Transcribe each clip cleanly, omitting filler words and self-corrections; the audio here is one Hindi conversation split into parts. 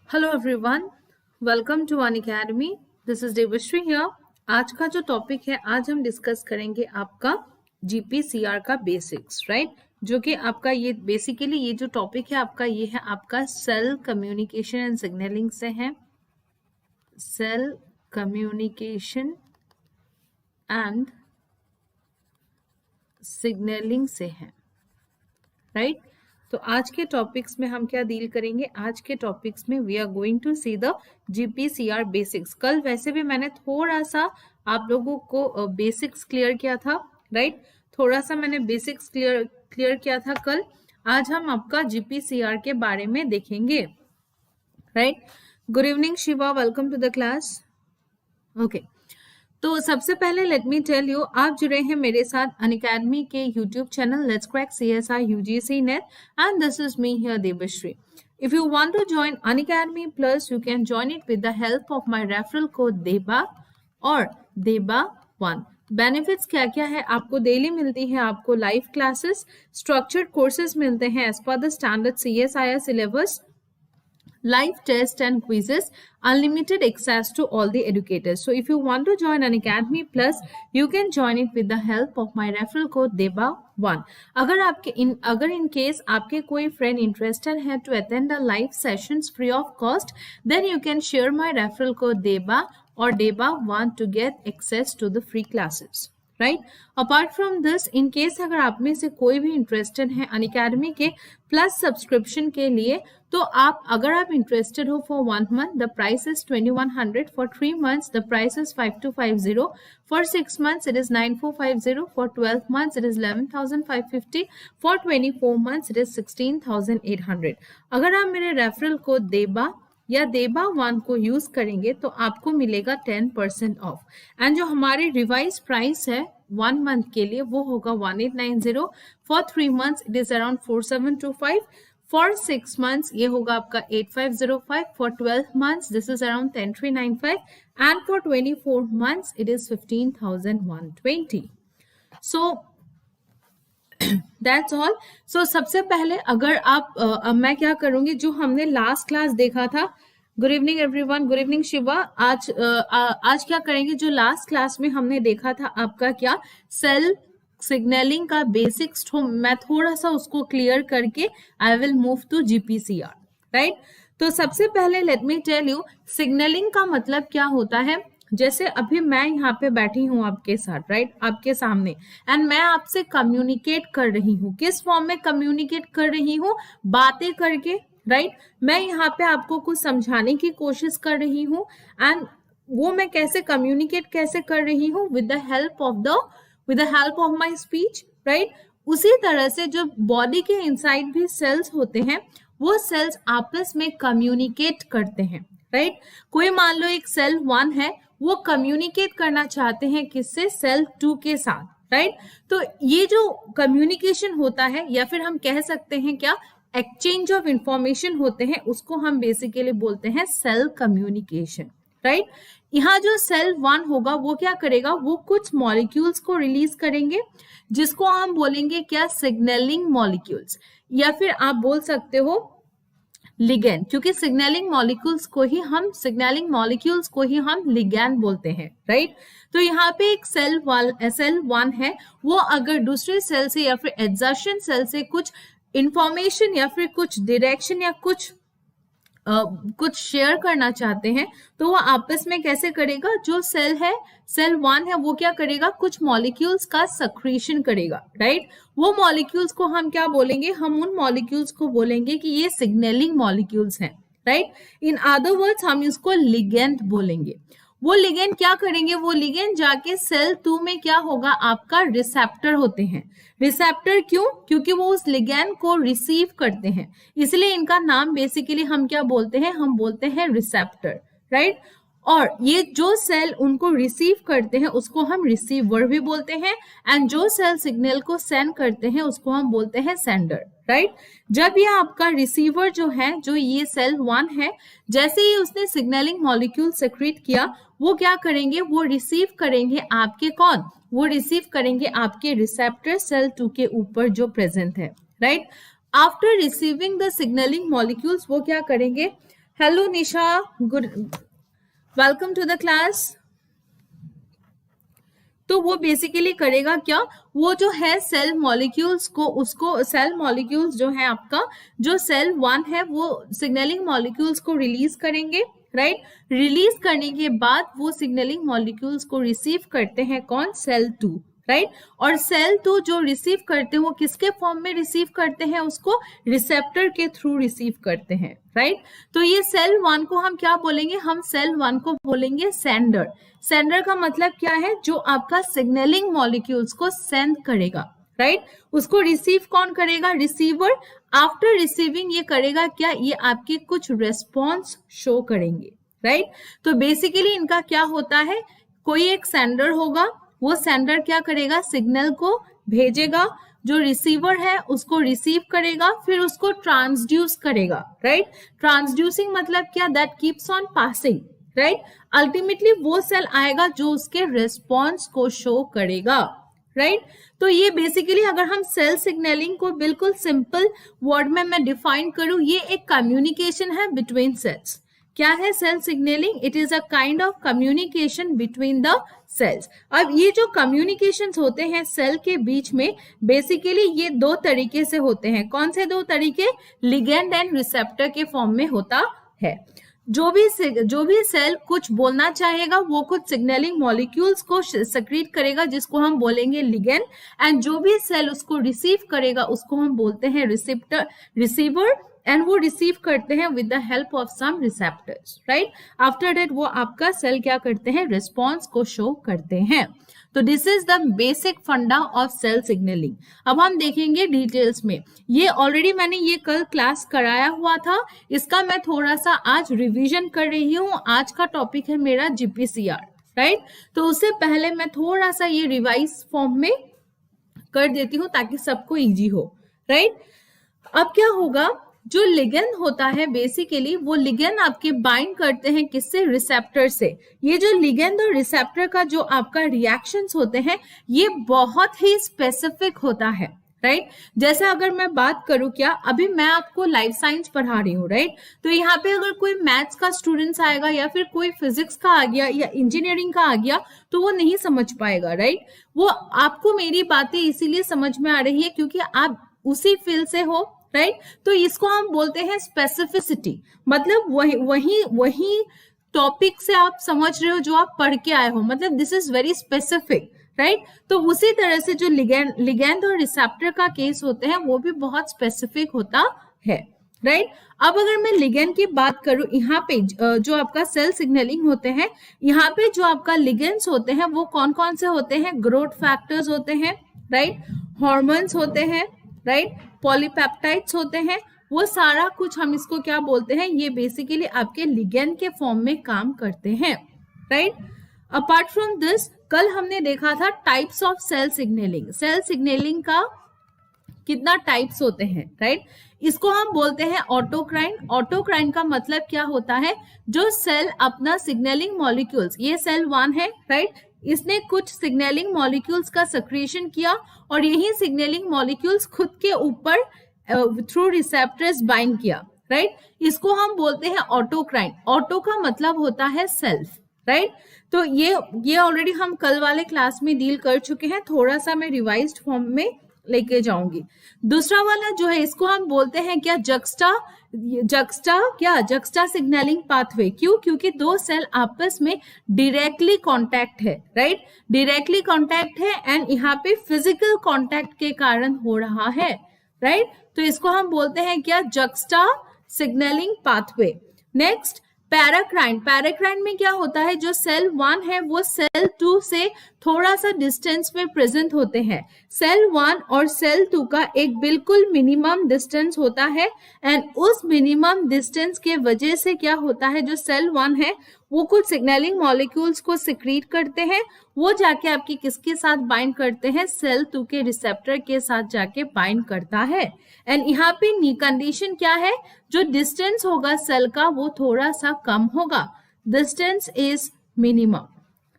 Hello everyone, welcome to Unacademy. This is Devshree here. आज का जो टॉपिक है, आज हम डिस्कस करेंगे आपका जीपीसीआर का बेसिक्स, राइट। जो कि आपका ये बेसिकली ये जो टॉपिक है आपका ये है आपका सेल कम्युनिकेशन एंड सिग्नलिंग से है। सेल कम्युनिकेशन एंड सिग्नलिंग से है, राइट। तो आज के टॉपिक्स में हम क्या डील करेंगे? आज के टॉपिक्स में we are going to see the GPCR basics. कल वैसे भी मैंने थोड़ा सा आप लोगों को बेसिक्स क्लियर किया था, राइट। थोड़ा सा मैंने बेसिक्स क्लियर किया था कल। आज हम आपका जीपीसीआर के बारे में देखेंगे, right. Good evening Shiva, welcome to the class. Okay, तो सबसे पहले लेट मी टेल यू, आप जुड़े हैं मेरे साथ अनअकैडमी के YouTube channel let's crack CSI UGC NET and this is me here Devshree. If you want to join Unacademy Plus, you can join it with the help of my referral code DEBA और DEBA1। बेनिफिट्स क्या क्या है? आपको डेली मिलती है आपको लाइव क्लासेस, स्ट्रक्चर्ड कोर्सेज मिलते हैं as per the standard CSIR syllabus, live test and quizzes, unlimited access to all the educators. So if you want to join an Academy Plus, you can join it with the help of my referral code DEBA1। अगर in case आपके कोई friend interested है to attend the live sessions free of cost, then you can share my referral code DEBA or DEBA1 to get access to the free classes, right. Apart from this, in case अगर आप में से कोई भी इंटरेस्टेड है अनअकैडमी के प्लस सब्सक्रिप्शन के लिए, तो अगर आप इंटरेस्टेड हो for 1 month the price is 2100, for 3 months the price is 5250, for 6 months it is 9450, for 12 months it is 11550, for 24 months it is 16800। अगर आप मेरे रेफरल कोड देबा या DEBA1 को यूज करेंगे तो आपको मिलेगा 10% ऑफ। एंड जो हमारे रिवाइज प्राइस है 1 month के लिए वो होगा 1890, for 3 months it is around 4725, for 6 months ये होगा आपका 8505, for 12 months this is around 10395 and for 24 months it is 15120। So that's all. So सबसे पहले अगर आप मैं क्या करूंगी, जो हमने लास्ट क्लास देखा था, good evening everyone, good evening Shiva. आज क्या करेंगे, जो लास्ट क्लास में हमने देखा था आपका क्या सेल सिग्नलिंग का बेसिक्स, मैं थोड़ा सा उसको क्लियर करके I will move to GPCR, right. तो सबसे पहले let me tell you signalling का मतलब क्या होता है। जैसे अभी मैं यहाँ पे बैठी हूँ आपके साथ, राइट, आपके सामने, एंड मैं आपसे कम्युनिकेट कर रही हूँ। किस फॉर्म में कम्युनिकेट कर रही हूँ? बातें करके, राइट। मैं यहाँ पे आपको कुछ समझाने की कोशिश कर रही हूँ एंड वो मैं कैसे कम्युनिकेट कैसे कर रही हूँ? With the help of my speech, right. उसी तरह से जो बॉडी के इनसाइड भी सेल्स होते हैं, वो सेल्स आपस में कम्युनिकेट करते हैं, राइट। कोई मान लो एक सेल 1 है, वो कम्युनिकेट करना चाहते हैं किससे? सेल 2 के साथ, राइट। तो ये जो कम्युनिकेशन होता है, या फिर हम कह सकते हैं क्या, एक्सचेंज ऑफ इंफॉर्मेशन होते हैं, उसको हम बेसिकली बोलते हैं सेल कम्युनिकेशन, राइट। यहाँ जो सेल 1 होगा वो क्या करेगा? वो कुछ मॉलिक्यूल्स को रिलीज करेंगे जिसको हम बोलेंगे क्या? सिग्नलिंग मॉलिक्यूल्स, या फिर आप बोल सकते हो लिगैंड, क्योंकि सिग्नलिंग मॉलिक्यूल्स को ही हम लिगैंड बोलते हैं, राइट। तो यहाँ पे एक सेल 1 है, वो अगर दूसरे सेल से या फिर एडजसेंट सेल से कुछ इंफॉर्मेशन या फिर कुछ डायरेक्शन या कुछ शेयर करना चाहते हैं, तो वो आपस में कैसे करेगा? जो सेल 1 है वो क्या करेगा? कुछ मॉलिक्यूल्स का सक्रीशन करेगा, राइट। वो मॉलिक्यूल्स को हम क्या बोलेंगे? हम उन मॉलिक्यूल्स को बोलेंगे कि ये सिग्नलिंग मॉलिक्यूल्स हैं, राइट। इन अदर वर्ड्स हम इसको लिगेंड बोलेंगे। वो लिगेंड क्या करेंगे? वो लिगेंड जाके सेल 2 में क्या होगा? आपका रिसेप्टर होते हैं। रिसेप्टर क्यों? क्योंकि वो उस लिगेंड को रिसीव करते हैं, इसलिए इनका नाम बेसिकली हम क्या बोलते हैं? हम बोलते हैं रिसेप्टर, राइट। और ये जो सेल उनको रिसीव करते हैं उसको हम रिसीवर भी बोलते हैं, एंड जो सेल सिग्नल को सेंड करते हैं उसको हम बोलते हैं सेंडर, राइट। जब ये आपका रिसीवर जो है, जो ये सेल 1 है, जैसे ही उसने सिग्नलिंग मॉलिक्यूल सेक्रेट किया, वो क्या करेंगे? वो रिसीव करेंगे आपके कौन? वो रिसीव करेंगे आपके रिसेप्टर सेल 2 के ऊपर जो प्रेजेंट है, right. After receiving the signalling molecules वो क्या करेंगे? Hello Nisha, good, welcome to the class. तो वो बेसिकली करेगा क्या, वो जो है सेल मॉलिक्यूल्स को, उसको सेल मॉलिक्यूल्स जो है आपका, जो सेल 1 है वो सिग्नलिंग मॉलिक्यूल्स को रिलीज करेंगे, राइट। रिलीज करने के बाद वो सिग्नलिंग मॉलिक्यूल्स को रिसीव करते हैं कौन, सेल 2, राइट। और सेल 2 जो रिसीव करते हैं वो किसके फॉर्म में रिसीव करते हैं, उसको रिसेप्टर के थ्रू रिसीव करते हैं, राइट। तो ये सेल 1 को हम क्या बोलेंगे, हम सेल 1 को बोलेंगे सेंडर। सेंडर का मतलब क्या है, जो आपका सिग्नलिंग मॉलिक्यूल्स को सेंड करेगा, राइट। उसको रिसीव कौन करेगा, रिसीवर। आफ्टर रिसीविंग ये करेगा क्या, ये आपके कुछ रेस्पॉन्स शो करेंगे, राइट। तो बेसिकली इनका क्या होता है, कोई एक सेंडर होगा, वो सेंडर क्या करेगा, सिग्नल को भेजेगा, जो रिसीवर है उसको रिसीव करेगा, फिर उसको ट्रांसड्यूस करेगा, राइट। ट्रांसड्यूसिंग मतलब क्या, that keeps on passing, right. Ultimately वो सेल आएगा जो उसके रिस्पॉन्स को शो करेगा, राइट। तो ये बेसिकली अगर हम सेल सिग्नलिंग को बिल्कुल सिंपल वर्ड में मैं डिफाइन करूं, ये एक कम्युनिकेशन है बिटवीन सेल्स। क्या है cell signalling, it is a kind of communication between the cells. अब ये जो कम्युनिकेशंस होते हैं सेल के बीच में, बेसिकली ये दो तरीके से होते हैं। कौन से दो तरीके, लिगेंड एंड रिसेप्टर के फॉर्म में होता है। जो भी सेल कुछ बोलना चाहेगा वो कुछ सिग्नलिंग मॉलिक्यूल्स को सेक्रीट करेगा, जिसको हम बोलेंगे लिगेंड, एंड जो भी सेल उसको रिसीव करेगा उसको हम बोलते हैं रिसीवर, एंड वो रिसीव करते हैं with the help of some receptors, right. After that वो आपका सेल क्या करते हैं, रिस्पॉन्स को शो करते हैं। तो दिस इज द बेसिक फंडा ऑफ सेल सिग्नलिंग। अब हम देखेंगे डिटेल्स में, ये ऑलरेडी मैंने ये कल क्लास कराया हुआ था, इसका मैं थोड़ा सा आज रिवीजन कर रही हूँ। आज का टॉपिक है मेरा जीपीसीआर, राइट। तो उससे पहले मैं थोड़ा सा ये रिवाइज फॉर्म में कर देती हूँ ताकि सबको इजी हो, राइट। अब क्या होगा, जो लिगेंड होता है बेसिकली वो लिगेंड आपके बाइंड करते हैं किससे, रिसेप्टर से। ये जो लिगेंड और रिसेप्टर का जो आपका रिएक्शंस होते हैं ये बहुत ही स्पेसिफिक होता है, राइट। जैसे अगर मैं बात करूं, क्या अभी मैं आपको लाइफ साइंस पढ़ा रही हूँ, राइट। तो यहाँ पे अगर कोई मैथ्स का स्टूडेंट्स आएगा या फिर कोई फिजिक्स का आ गया या इंजीनियरिंग का आ गया तो वो नहीं समझ पाएगा, राइट। वो आपको मेरी बातें इसीलिए समझ में आ रही है क्योंकि आप उसी फील्ड से हो, राइट। तो इसको हम बोलते हैं स्पेसिफिसिटी, मतलब वही टॉपिक से आप समझ रहे हो जो आप पढ़ के आए हो, मतलब this is very specific, right. तो उसी तरह से जो लिगेंड और रिसेप्टर का केस होते हैं वो भी बहुत स्पेसिफिक होता है, राइट। अब अगर मैं लिगेंड की बात करूं, यहाँ पे जो आपका सेल सिग्नलिंग होते हैं, यहाँ पे जो आपका लिगेंड्स होते हैं वो कौन कौन से होते हैं, ग्रोथ फैक्टर्स होते हैं, राइट, हार्मोन्स होते हैं, राइट, पॉलीपेप्टाइड्स होते हैं, वो सारा कुछ हम इसको क्या बोलते हैं, ये बेसिकली आपके लिगेंड के फॉर्म में काम करते हैं, राइट। अपार्ट फ्रॉम दिस, कल हमने देखा था types of cell signalling. Cell signalling का कितना टाइप्स होते हैं, राइट। इसको हम बोलते हैं ऑटोक्राइन। ऑटोक्राइन का मतलब क्या होता है, जो सेल अपना सिग्नलिंग मॉलिक्यूल्स, ये सेल 1 है, राइट, इसने कुछ सिग्नलिंग मॉलिक्यूल्स का सक्रिएशन किया और यही सिग्नलिंग मॉलिक्यूल्स खुद के ऊपर थ्रू रिसेप्टर्स बाइंड किया, राइट। इसको हम बोलते हैं ऑटोक्राइन। ऑटो का मतलब होता है सेल्फ, राइट। तो ये ऑलरेडी हम कल वाले क्लास में डील कर चुके हैं, थोड़ा सा मैं रिवाइज्ड फॉर्म में लेके जाऊंगी। दूसरा वाला जो है इसको हम बोलते हैं क्या, जक्स्टा सिग्नलिंग पाथवे। क्यों, क्योंकि दो सेल आपस में डायरेक्टली कांटेक्ट है, राइट, डायरेक्टली कांटेक्ट है, एंड यहाँ पे फिजिकल कांटेक्ट के कारण हो रहा है, राइट। तो इसको हम बोलते हैं क्या, juxta signalling pathway. Next, paracrine. Paracrine में क्या होता है, जो सेल 1 है वो सेल 2 से थोड़ा सा डिस्टेंस में प्रेजेंट होते हैं। सेल 1 और सेल 2 का एक बिल्कुल मिनिमम डिस्टेंस होता है, एंड उस मिनिमम डिस्टेंस के वजह से क्या होता है, जो सेल 1 है वो कुछ सिग्नलिंग मॉलिक्यूल्स को सिक्रीट करते हैं, वो जाके आपके किसके साथ बाइंड करते हैं, सेल 2 के रिसेप्टर के साथ जाके बाइंड करता है। एंड यहाँ पे कंडीशन क्या है, जो डिस्टेंस होगा सेल का वो थोड़ा सा कम होगा, डिस्टेंस इज मिनिमम,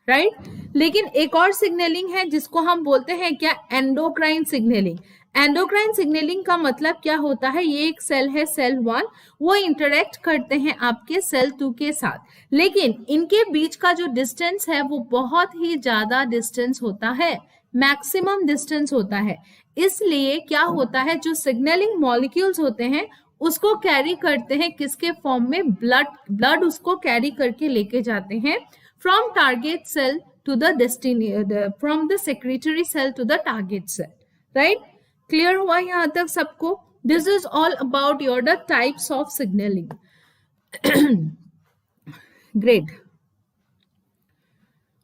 राइट। लेकिन एक और सिग्नलिंग है जिसको हम बोलते हैं क्या, एंडोक्राइन सिग्नलिंग। एंडोक्राइन सिग्नलिंग का मतलब क्या होता है, ये एक सेल है सेल 1, वो इंटरेक्ट करते हैं आपके सेल 2 के साथ, लेकिन इनके बीच का जो डिस्टेंस है वो बहुत ही ज्यादा डिस्टेंस होता है, मैक्सिमम डिस्टेंस होता है। इसलिए क्या होता है, जो सिग्नलिंग मॉलिक्यूल्स होते हैं उसको कैरी करते हैं किसके फॉर्म में, ब्लड उसको कैरी करके लेके जाते हैं from target cell to the destiny, from the secretary cell to the target cell, right. Clear हुआ यहाँ तक सबको? This is all about your the types of signalling. Great.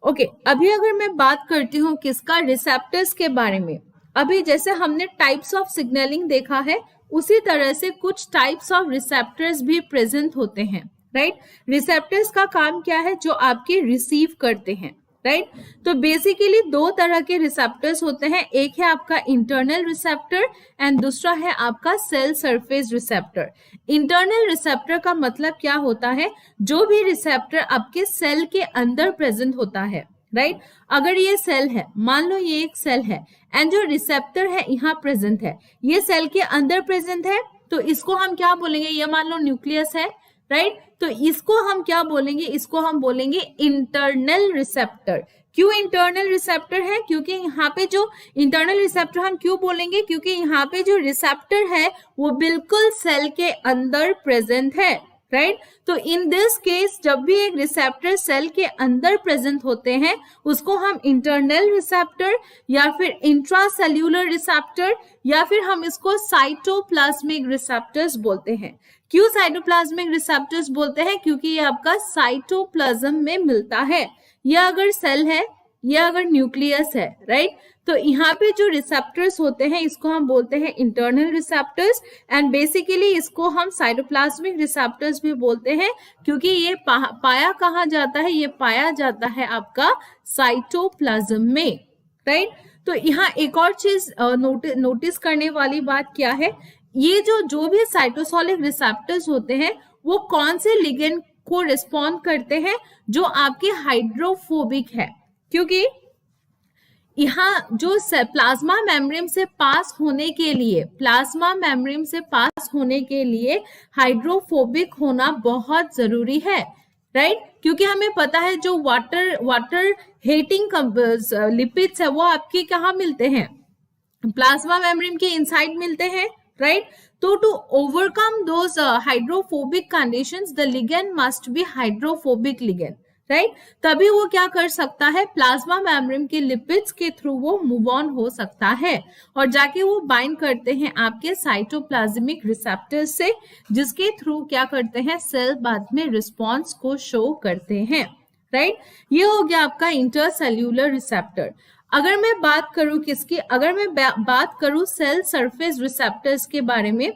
Okay, अभी अगर मैं बात करती हूँ किसका, रिसेप्टर्स के बारे में। अभी जैसे हमने टाइप्स ऑफ सिग्नलिंग देखा है, उसी तरह से कुछ टाइप्स ऑफ रिसेप्टर्स भी प्रेजेंट होते हैं, राइट। रिसेप्टर्स का काम क्या है, जो आपके रिसीव करते हैं, राइट। तो बेसिकली दो तरह के रिसेप्टर्स होते हैं, एक है आपका इंटरनल रिसेप्टर एंड दूसरा है आपका cell surface receptor. Internal receptor का मतलब क्या होता है, जो भी रिसेप्टर आपके सेल के अंदर प्रेजेंट होता है, राइट। अगर ये सेल है, मान लो ये एक सेल है एंड जो रिसेप्टर है यहाँ प्रेजेंट है, ये सेल के अंदर प्रेजेंट है, तो इसको हम क्या बोलेंगे, ये मान लो न्यूक्लियस है, राइट। तो इसको हम क्या बोलेंगे, इसको हम बोलेंगे इंटरनल रिसेप्टर। क्यों इंटरनल रिसेप्टर है, क्योंकि यहाँ पे जो इंटरनल रिसेप्टर हम क्यों बोलेंगे, क्योंकि यहाँ पे जो रिसेप्टर है वो बिल्कुल सेल के अंदर प्रेजेंट है, राइट। तो इन दिस केस जब भी एक रिसेप्टर सेल के अंदर प्रेजेंट होते हैं उसको हम इंटरनल रिसेप्टर या फिर इंट्रासेल्यूलर रिसेप्टर या फिर हम इसको साइटोप्लाज्मिक रिसेप्टर्स बोलते हैं। क्यों साइटोप्लाज्मिक रिसेप्टर्स बोलते हैं, क्योंकि ये आपका साइटोप्लाज्म में मिलता है। यह अगर सेल है, यह अगर न्यूक्लियस है, राइट, तो यहाँ पे जो रिसेप्टर्स होते हैं इसको हम बोलते हैं इंटरनल रिसेप्टर्स एंड बेसिकली इसको हम साइटोप्लाज्मिक रिसेप्टर्स भी बोलते हैं, क्योंकि ये पाया कहाँ जाता है, ये पाया जाता है आपका साइटोप्लाज्म में, राइट। तो यहाँ एक और चीज नोटिस करने वाली बात क्या है, ये जो भी साइटोसोलिक रिसेप्टर्स होते हैं वो कौन से लिगेंड को रिस्पॉन्ड करते हैं, जो आपके हाइड्रोफोबिक है, क्योंकि यहाँ जो प्लाज्मा मेम्ब्रेन से पास होने के लिए, प्लाज्मा मेम्ब्रेन से पास होने के लिए हाइड्रोफोबिक होना बहुत जरूरी है, राइट। क्योंकि हमें पता है जो वाटर हेटिंग लिपिड्स है वो आपके कहाँ मिलते हैं, प्लाज्मा मेम्ब्रेन के इनसाइड मिलते हैं, राइट। तो to overcome those hydrophobic conditions the ligand must be hydrophobic ligand, right. तभी वो क्या कर सकता है, प्लाज्मा मेम्ब्रेन के लिपिड्स के थ्रू वो मूव ऑन हो सकता है और जाके वो बाइंड करते हैं आपके साइटोप्लाज्मिक रिसेप्टर्स से, जिसके थ्रू क्या करते हैं, सेल बाद में रिस्पॉन्स को शो करते हैं, राइट। ये हो गया आपका इंटरसेल्यूलर रिसेप्टर। अगर मैं बात करूं किसकी, अगर मैं बात करूं सेल सरफेस रिसेप्टर्स के बारे में,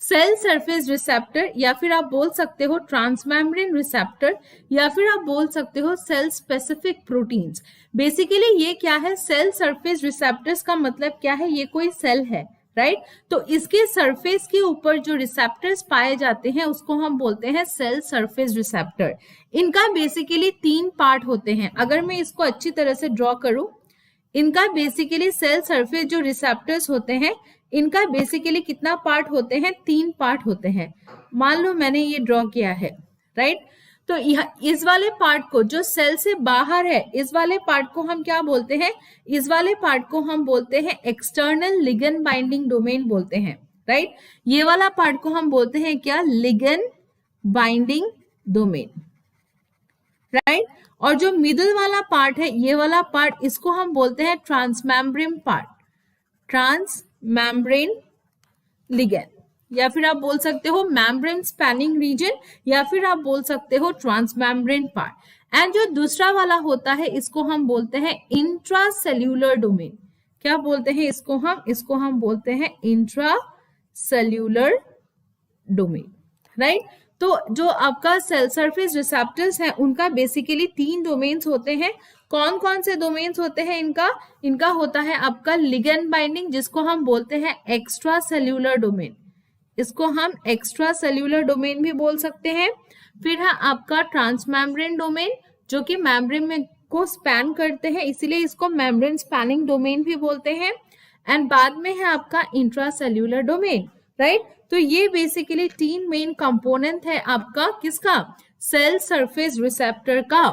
सेल सरफेस रिसेप्टर या फिर आप बोल सकते हो ट्रांसमेम्ब्रेन रिसेप्टर या फिर आप बोल सकते हो सेल स्पेसिफिक प्रोटीन्स। बेसिकली ये क्या है, सेल सरफेस रिसेप्टर्स का मतलब क्या है, ये कोई सेल है, राइट। तो इसके सरफेस के ऊपर जो रिसेप्टर्स पाए जाते हैं उसको हम बोलते हैं सेल सरफेस रिसेप्टर। इनका बेसिकली 3 पार्ट होते हैं। अगर मैं इसको अच्छी तरह से ड्रॉ करूं, इनका बेसिकली सेल सरफेस जो रिसेप्टर्स होते हैं इनका बेसिकली कितना पार्ट होते हैं, 3 पार्ट होते हैं। मान लो मैंने ये ड्रॉ किया है, राइट। तो इस वाले पार्ट को जो सेल से बाहर है, इस वाले पार्ट को हम क्या बोलते हैं, इस वाले पार्ट को हम बोलते हैं एक्सटर्नल लिगेंड बाइंडिंग डोमेन बोलते हैं, राइट। ये वाला पार्ट को हम बोलते हैं क्या, लिगेंड बाइंडिंग डोमेन, राइट। और जो मिडिल वाला पार्ट है, ये वाला पार्ट, इसको हम बोलते हैं ट्रांसमेम्ब्रेन पार्ट, ट्रांसमेम्ब्रेन लिगेंड, या फिर आप बोल सकते हो मेम्ब्रेन स्पैनिंग रीजन, या फिर आप बोल सकते हो ट्रांसमेम्ब्रेन पार्ट। एंड जो दूसरा वाला होता है इसको हम बोलते हैं इंट्रासेल्यूलर डोमेन। क्या बोलते हैं इसको हम बोलते हैं इंट्रासेल्यूलर डोमेन, राइट। तो जो आपका सेल सरफेस रिसेप्टर्स है उनका बेसिकली 3 डोमेन्स होते हैं। कौन कौन से डोमेन्स होते हैं इनका होता है आपका लिगेंड बाइंडिंग, जिसको हम बोलते हैं एक्स्ट्रा सेल्यूलर डोमेन, इसको हम एक्स्ट्रा सेल्यूलर डोमेन भी बोल सकते हैं। फिर है आपका ट्रांसमेम्ब्रेन डोमेन, जो कि मेम्ब्रेन में को स्पैन करते हैं, इसीलिए इसको मेम्ब्रेन स्पैनिंग डोमेन भी बोलते हैं। एंड बाद में है आपका इंट्रासेल्यूलर डोमेन, राइट। तो ये बेसिकली 3 मेन कंपोनेंट है आपका किसका, सेल सरफेस रिसेप्टर का।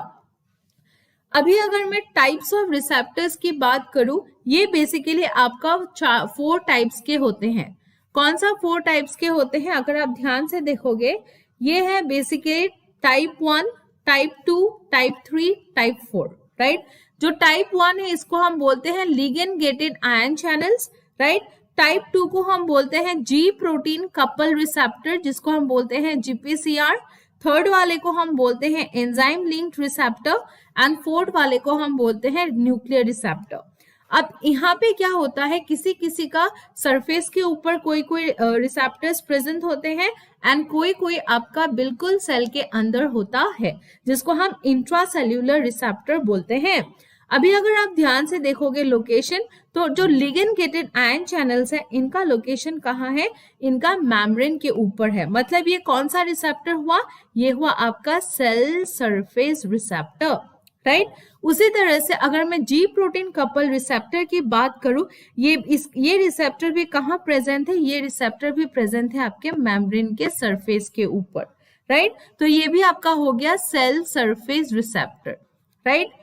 अभी अगर मैं टाइप्स ऑफ रिसेप्टर्स की बात करूं, ये बेसिकली आपका 4 टाइप्स के होते हैं। कौन सा 4 टाइप्स के होते हैं, अगर आप ध्यान से देखोगे, ये है basically type 1, type 2, type 3, type 4, right. जो टाइप 1 है इसको हम बोलते हैं ligand gated ion channels, right. Type 2 को हम बोलते हैं जी प्रोटीन कपल रिसेप्टर, जिसको हम बोलते हैं जीपीसीआर। थर्ड वाले को हम बोलते हैं enzyme linked receptor and fourth वाले को हम बोलते हैं न्यूक्लियर रिसेप्टर। अब यहाँ पे क्या होता है, किसी किसी का सरफेस के ऊपर कोई कोई रिसेप्टर्स प्रेजेंट होते हैं एंड कोई कोई आपका बिल्कुल सेल के अंदर होता है, जिसको हम इंट्रासेल्यूलर रिसेप्टर बोलते हैं। अभी अगर आप ध्यान से देखोगे लोकेशन, तो जो लिगेंड गेटेड आयन चैनल्स है इनका लोकेशन कहाँ है, इनका मेम्ब्रेन के ऊपर है। मतलब ये कौन सा रिसेप्टर हुआ, ये हुआ आपका सेल सरफेस रिसेप्टर, राइट। उसी तरह से अगर मैं जी प्रोटीन कपल रिसेप्टर की बात करूं, ये रिसेप्टर भी कहाँ प्रेजेंट है, ये रिसेप्टर भी प्रेजेंट है आपके मेम्ब्रेन के सरफेस के ऊपर, राइट। तो ये भी आपका हो गया cell surface receptor, right.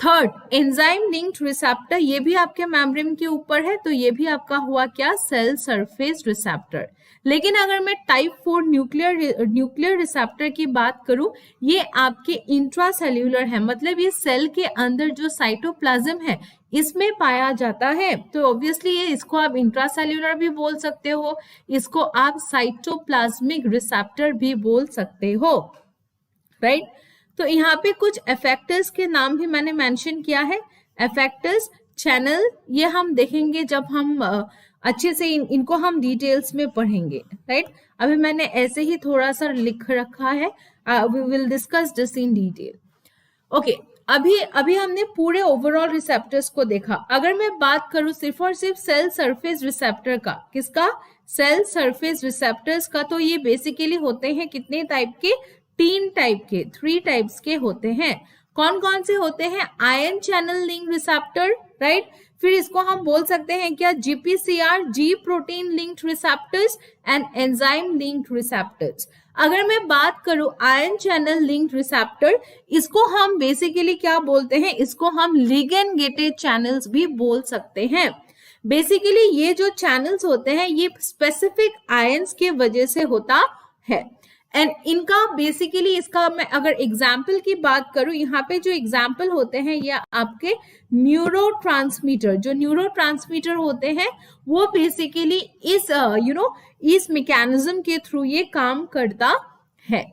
Third enzyme linked receptor, ये भी आपके मेम्ब्रेन के ऊपर है, तो ये भी आपका हुआ क्या, सेल सरफेस रिसेप्टर। लेकिन अगर मैं टाइप 4 न्यूक्लियर रिसेप्टर की बात करूं, ये आपके इंट्रासेल्यूलर है, मतलब ये सेल के अंदर जो साइटोप्लाज्म है इसमें पाया जाता है। तो ऑब्वियसली ये इसको आप इंट्रासेल्यूलर भी बोल सकते हो, इसको आप साइटोप्लाज्मिक रिसेप्टर भी बोल सकते हो, राइट। तो यहाँ पे कुछ इफेक्टर्स के नाम भी मैंने मेंशन किया है। इफेक्टर्स चैनल, ये हम देखेंगे जब हम अच्छे से इनको हम डिटेल्स में पढ़ेंगे, राइट। अभी मैंने ऐसे ही थोड़ा सा लिख रखा है, we will discuss this in detail. Okay, अभी हमने पूरे ओवरऑल रिसेप्टर्स को देखा। अगर मैं बात करूं सिर्फ और सिर्फ सेल सरफेस रिसेप्टर का, किसका, सेल सरफेस रिसेप्टर्स का, तो ये बेसिकली होते हैं कितने टाइप के, 3 टाइप के, 3 टाइप्स के होते हैं। कौन कौन से होते हैं, ion channel link receptor, right. फिर इसको हम बोल सकते हैं क्या, GPCR, ji protein linked receptors and enzyme linked receptors. अगर मैं बात करूं आयन चैनल लिंक्ड रिसेप्टर, इसको हम बेसिकली क्या बोलते हैं, इसको हम लिगेंड गेटेड चैनल्स भी बोल सकते हैं। बेसिकली ये जो चैनल्स होते हैं ये स्पेसिफिक आयंस के वजह से होता है। एंड इनका बेसिकली, इसका मैं अगर एग्जाम्पल की बात करूं, यहाँ पे जो एग्जाम्पल होते हैं ये आपके न्यूरोट्रांसमीटर, जो न्यूरोट्रांसमीटर होते हैं वो बेसिकली इस मैकेनिज्म के थ्रू ये काम करता है।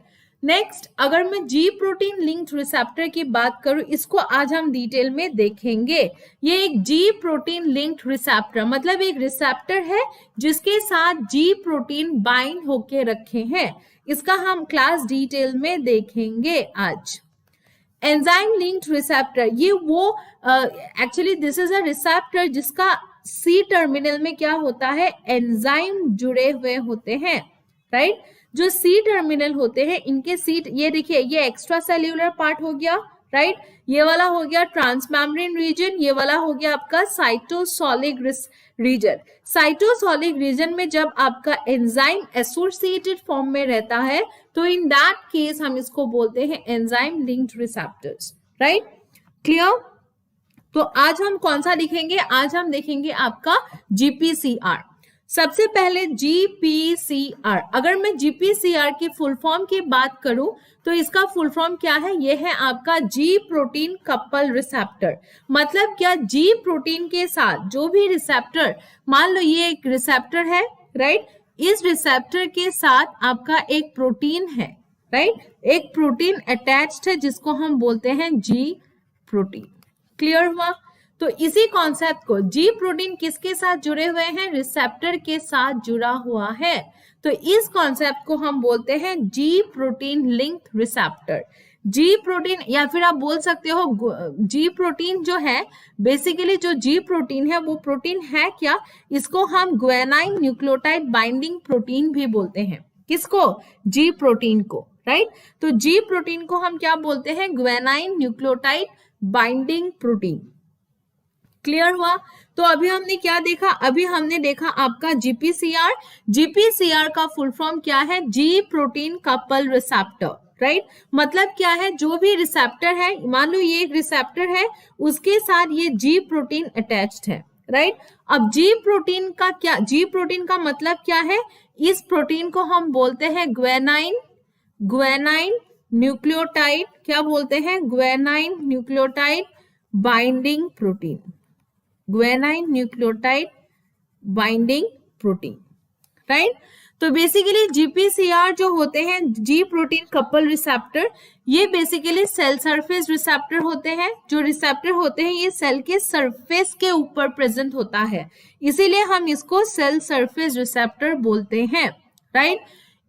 नेक्स्ट, अगर मैं जी प्रोटीन लिंक्ड रिसेप्टर की बात करूं, इसको आज हम डिटेल में देखेंगे। ये एक जी प्रोटीन लिंक्ड रिसेप्टर, मतलब एक रिसेप्टर है जिसके साथ जी प्रोटीन बाइंड होके रखे हैं। इसका हम क्लास डिटेल में देखेंगे आज। एंजाइम लिंक्ड रिसेप्टर, ये वो actually this is a receptor जिसका सी टर्मिनल में क्या होता है, एंजाइम जुड़े हुए होते हैं, राइट। जो सी टर्मिनल होते हैं इनके सीट, ये देखिए, ये एक्स्ट्रा सेल्यूलर पार्ट हो गया, राइट। ये वाला हो गया ट्रांसमेम्ब्रेन रीजन, ये वाला हो गया आपका साइटोसोलिक रीजन। साइटोसोलिक रीजन में जब आपका एंजाइम एसोसिएटेड फॉर्म में रहता है तो इन दैट केस हम इसको बोलते हैं enzyme linked receptors, right. Clear. तो आज हम कौन सा लिखेंगे, आज हम देखेंगे आपका जीपीसीआर। सबसे पहले जीपीसीआर, अगर मैं जीपीसीआर की फुल फॉर्म की बात करूं तो इसका फुल फॉर्म क्या है, ये है आपका जी प्रोटीन कपल रिसेप्टर। मतलब क्या, जी प्रोटीन के साथ जो भी रिसेप्टर, मान लो ये एक रिसेप्टर है, राइट, इस रिसेप्टर के साथ आपका एक प्रोटीन है, राइट, एक प्रोटीन अटैच्ड है जिसको हम बोलते हैं जी प्रोटीन। क्लियर हुआ। तो इसी कॉन्सेप्ट को, जी प्रोटीन किसके साथ जुड़े हुए हैं, रिसेप्टर के साथ जुड़ा हुआ है, तो इस कॉन्सेप्ट को हम बोलते हैं जी प्रोटीन लिंक्ड रिसेप्टर। जी प्रोटीन, या फिर आप बोल सकते हो जी प्रोटीन जो है, बेसिकली जो जी प्रोटीन है वो प्रोटीन है क्या, इसको हम ग्वेनाइन न्यूक्लियोटाइड बाइंडिंग प्रोटीन भी बोलते हैं। किसको, जी प्रोटीन को, राइट। तो जी प्रोटीन को हम क्या बोलते हैं, guanine nucleotide binding protein. Clear हुआ? तो अभी हमने क्या देखा? अभी हमने देखा आपका जीपीसीआर। जीपीसीआर का फुल फॉर्म क्या है? जी प्रोटीन कपल रिसेप्टर, राइट? मतलब क्या है? जो भी रिसेप्टर है, मान लो ये एक रिसेप्टर है, उसके साथ ये जी प्रोटीन अटैच्ड है, राइट? अब जी प्रोटीन का क्या, जी प्रोटीन का मतलब क्या है? इस प्रोटीन को हम बोलते हैं ग्वेनाइन, ग्वेनाइन न्यूक्लियोटाइड। क्या बोलते हैं? Guanine nucleotide binding protein, guanine nucleotide binding protein, right? तो बेसिकली जीपीसीआर जो होते हैं, जी प्रोटीन कपल रिसेप्टर, ये बेसिकली सेल सरफेस रिसेप्टर होते हैं। जो रिसेप्टर होते हैं ये सेल के सरफेस के ऊपर प्रेजेंट होता है, इसीलिए हम इसको सेल सरफेस रिसेप्टर बोलते हैं, राइट?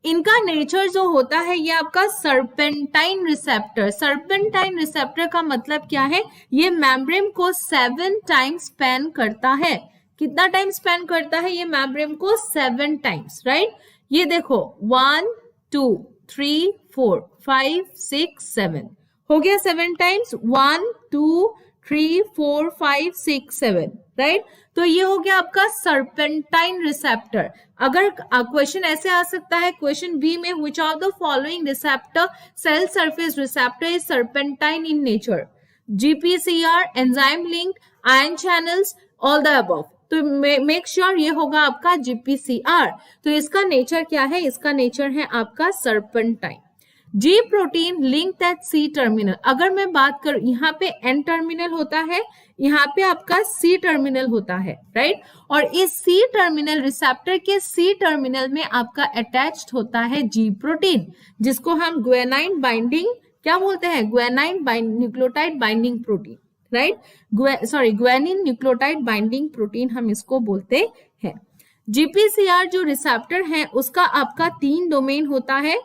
इनका नेचर जो होता है ये आपका सर्पेंटाइन रिसेप्टर। सर्पेंटाइन रिसेप्टर का मतलब क्या है? ये मेम्ब्रेन को 7 टाइम्स स्पैन करता है। कितना टाइम स्पेंड करता है ये मेम्ब्रेन को? 7 टाइम्स, राइट? ये देखो 1 2 3 4 5 6 7 हो गया 7 टाइम्स, 1 2 3 4 5 6 7, राइट? तो ये हो गया आपका सर्पेंटाइन रिसेप्टर। अगर क्वेश्चन ऐसे आ सकता है क्वेश्चन बी में, which of the following receptor cell surface receptor is serpentine in nature? GPCR, enzyme linked, ion channels, all the above. तो मेक श्योर ये होगा आपका जीपीसीआर। तो इसका नेचर क्या है? इसका नेचर है आपका serpentine. G protein linked at C terminal. अगर मैं बात करूं, यहाँ पे एन टर्मिनल होता है, यहाँ पे आपका सी टर्मिनल होता है, राइट? और इस सी टर्मिनल रिसेप्टर के सी टर्मिनल में आपका अटैच्ड होता है जी प्रोटीन, जिसको हम ग्वेनाइन बाइंडिंग क्या बोलते हैं? Guanine nucleotide binding protein, right? Guanine nucleotide binding protein हम इसको बोलते हैं। जीपीसीआर जो रिसेप्टर है उसका आपका 3 डोमेन होता है।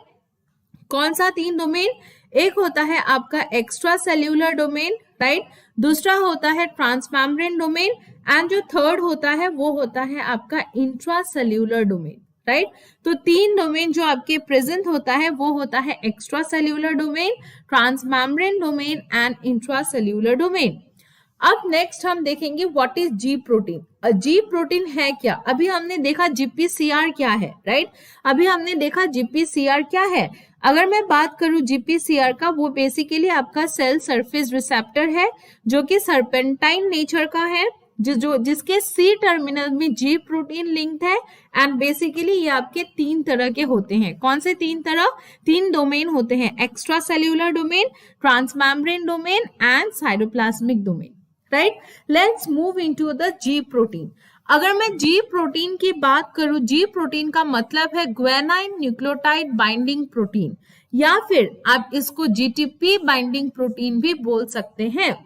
कौन सा 3 डोमेन? एक होता है आपका एक्स्ट्रा सेल्यूलर डोमेन, राइट? दूसरा होता है ट्रांसमेम्ब्रेन डोमेन, एंड जो थर्ड होता है वो होता है आपका इंट्रा सेल्यूलर डोमेन, राइट? तो 3 डोमेन जो आपके प्रेजेंट होता है वो होता है extra cellular domain, transmembrane domain and intra cellular domain. अब नेक्स्ट हम देखेंगे what is ji protein. Ji protein है क्या? अभी हमने देखा जीपीसीआर क्या है, राइट? अभी हमने देखा जीपीसीआर क्या है। अगर मैं बात करूं जीपीसीआर का, वो बेसिकली आपका सेल सरफेस रिसेप्टर है जो कि सर्पेंटाइन नेचर का है, जिसके सी टर्मिनल में जी प्रोटीन लिंक्ड है, एंड बेसिकली ये आपके 3 तरह के होते हैं। कौन से 3 तरह? 3 डोमेन होते हैं, extra cellular domain, transmembrane domain and cytoplasmic domain, right? Let's move into the ji protein. अगर मैं जी प्रोटीन की बात करूं, जी प्रोटीन का मतलब है ग्वेनाइन न्यूक्लियोटाइड बाइंडिंग प्रोटीन, या फिर आप इसको जीटीपी बाइंडिंग प्रोटीन भी बोल सकते हैं।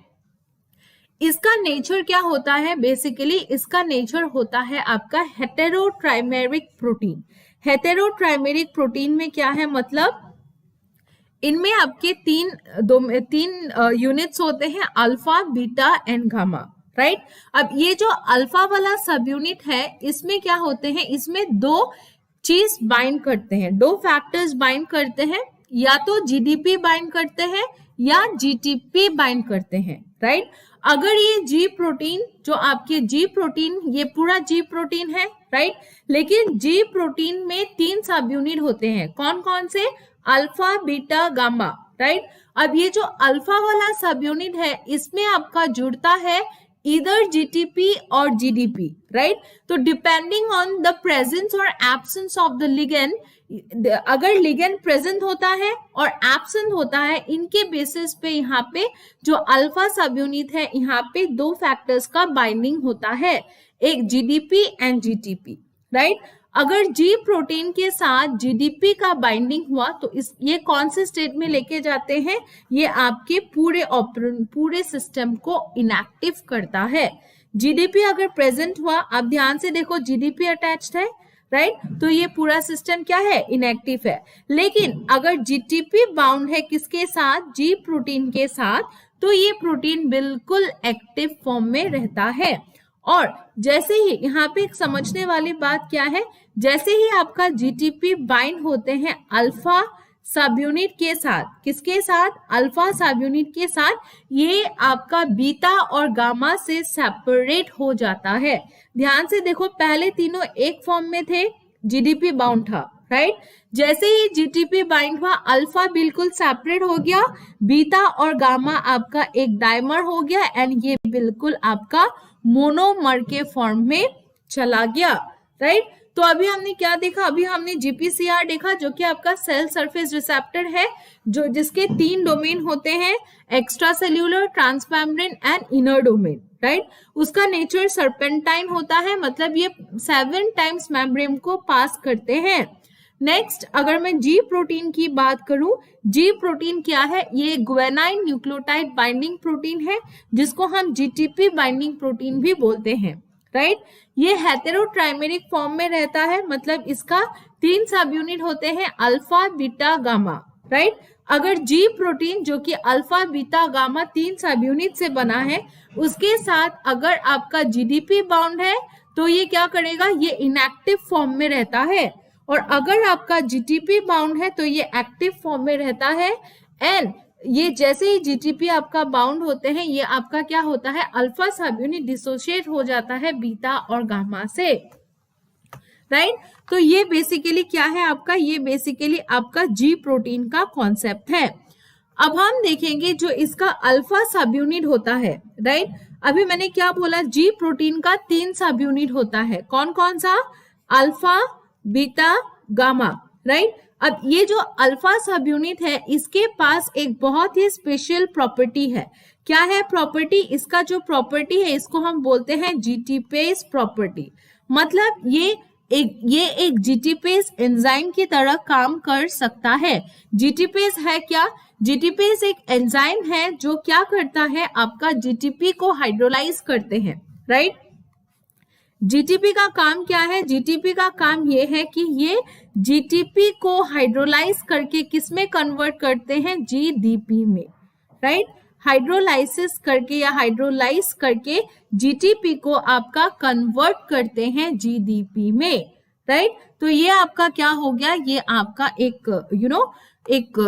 इसका नेचर क्या होता है? बेसिकली इसका नेचर होता है आपका हेटेरोट्राइमेरिक प्रोटीन। हेटेरोट्राइमेरिक प्रोटीन में क्या है? मतलब इनमें आपके 3 यूनिट्स होते हैं, alpha, beta and gamma, right? अब ये जो अल्फा वाला सब यूनिट है, इसमें क्या होते हैं? इसमें 2 चीज बाइंड करते हैं, 2 फैक्टर्स बाइंड करते हैं, या तो जीडीपी बाइंड करते हैं या जीटीपी बाइंड करते हैं, राइट? अगर ये जी प्रोटीन, जो आपके जी प्रोटीन, ये पूरा जी प्रोटीन है, राइट? लेकिन जी प्रोटीन में 3 सब यूनिट होते हैं। कौन कौन से? Alpha, beta, gamma, right? अब ये जो अल्फा वाला सब यूनिट है, इसमें आपका जुड़ता है इधर जीटीपी और जीडीपी, राइट? तो डिपेंडिंग ऑन द प्रेजेंस और एब्सेंस ऑफ द लिगेंड, अगर लिगेंड प्रेजेंट होता है और एब्सेंट होता है, इनके बेसिस पे यहाँ पे जो अल्फा सब यूनिट है, यहाँ पे 2 फैक्टर्स का बाइंडिंग होता है, एक जीडीपी एंड जीटीपी, राइट? अगर जी प्रोटीन के साथ जीडीपी का बाइंडिंग हुआ तो ये कौन से स्टेट में लेके जाते हैं? ये आपके पूरे सिस्टम को इनएक्टिव करता है। जीडीपी अगर प्रेजेंट हुआ, आप ध्यान से देखो, जीडीपी अटैच्ड है, राइट? तो ये पूरा सिस्टम क्या है? इनएक्टिव है। लेकिन अगर जीटीपी बाउंड है किसके साथ? जी प्रोटीन के साथ, तो ये प्रोटीन बिल्कुल एक्टिव फॉर्म में रहता है। और जैसे ही यहाँ पे एक समझने वाली बात क्या है, जैसे ही आपका जीटीपी बाइंड होते हैं अल्फा सब यूनिट के साथ, किसके साथ? अल्फा सब यूनिट के साथ ये आपका बीटा और गामा से सेपरेट हो जाता है। ध्यान से देखो, पहले तीनों एक फॉर्म में थे, जीडीपी बाउंड था, राइट। जैसे ही जीडीपी बाइंड हुआ, अल्फा बिल्कुल सेपरेट हो गया, बीटा और गामा आपका एक डायमर हो गया, एंड ये बिल्कुल आपका मोनोमर के फॉर्म में चला गया, राइट। तो अभी हमने क्या देखा? अभी हमने जीपीसीआर देखा, जो कि आपका सेल सरफेस रिसेप्टर है, जो जिसके 3 डोमेन होते हैं, extra cellular, transmembrane and inner domain, right. उसका नेचर सर्पेंटाइन होता है, मतलब ये 7 टाइम्स मेम्ब्रेन को पास करते हैं। नेक्स्ट, अगर मैं जी प्रोटीन की बात करूं, जी प्रोटीन क्या है? ये ग्वेनाइन न्यूक्लियोटाइड बाइंडिंग प्रोटीन है, जिसको हम जीटीपी बाइंडिंग प्रोटीन भी बोलते हैं, राइट। ये हेटेरोट्राइमेरिक फॉर्म में रहता है, मतलब इसका 3 सब यूनिट होते हैं, अल्फा, बीटा, गामा, राइट। अगर जी प्रोटीन जो कि अल्फा, बीटा, गामा 3 सब यूनिट से बना है, उसके साथ अगर आपका जीडीपी बाउंड है तो ये क्या करेगा? ये इनएक्टिव फॉर्म में रहता है, और अगर आपका जीटीपी बाउंड है तो ये एक्टिव फॉर्म में रहता है। एंड ये जैसे ही जीटीपी आपका बाउंड होते हैं, ये आपका क्या होता है? अल्फा सब यूनिट डिसोशिएट हो जाता है बीटा और गामा से, राइट। तो ये बेसिकली क्या है आपका? ये बेसिकली आपका जी प्रोटीन का कॉन्सेप्ट है। अब हम देखेंगे जो इसका अल्फा सब यूनिट होता है, राइट। अभी मैंने क्या बोला? जी प्रोटीन का 3 सब यूनिट होता है, कौन कौन सा? Alpha, beta, gamma, right. अब ये जो अल्फा सब यूनिट है, इसके पास एक बहुत ही स्पेशल प्रॉपर्टी है। क्या है प्रॉपर्टी? इसका जो प्रॉपर्टी है, इसको हम बोलते हैं जीटीपेस प्रॉपर्टी। मतलब ये एक जीटीपेस एंजाइम की तरह काम कर सकता है। जीटीपेस है क्या? जीटीपेस एक एंजाइम है जो क्या करता है? आपका जीटीपी को हाइड्रोलाइज करते हैं, राइट। जीटीपी का काम क्या है? जीटीपी का काम ये है कि ये जीटीपी को हाइड्रोलाइज करके किसमें कन्वर्ट करते हैं? जीडीपी में, राइट। हाइड्रोलाइसिस करके या हाइड्रोलाइज करके जीटीपी को आपका कन्वर्ट करते हैं जीडीपी में, राइट। तो ये आपका क्या हो गया? ये आपका एक एक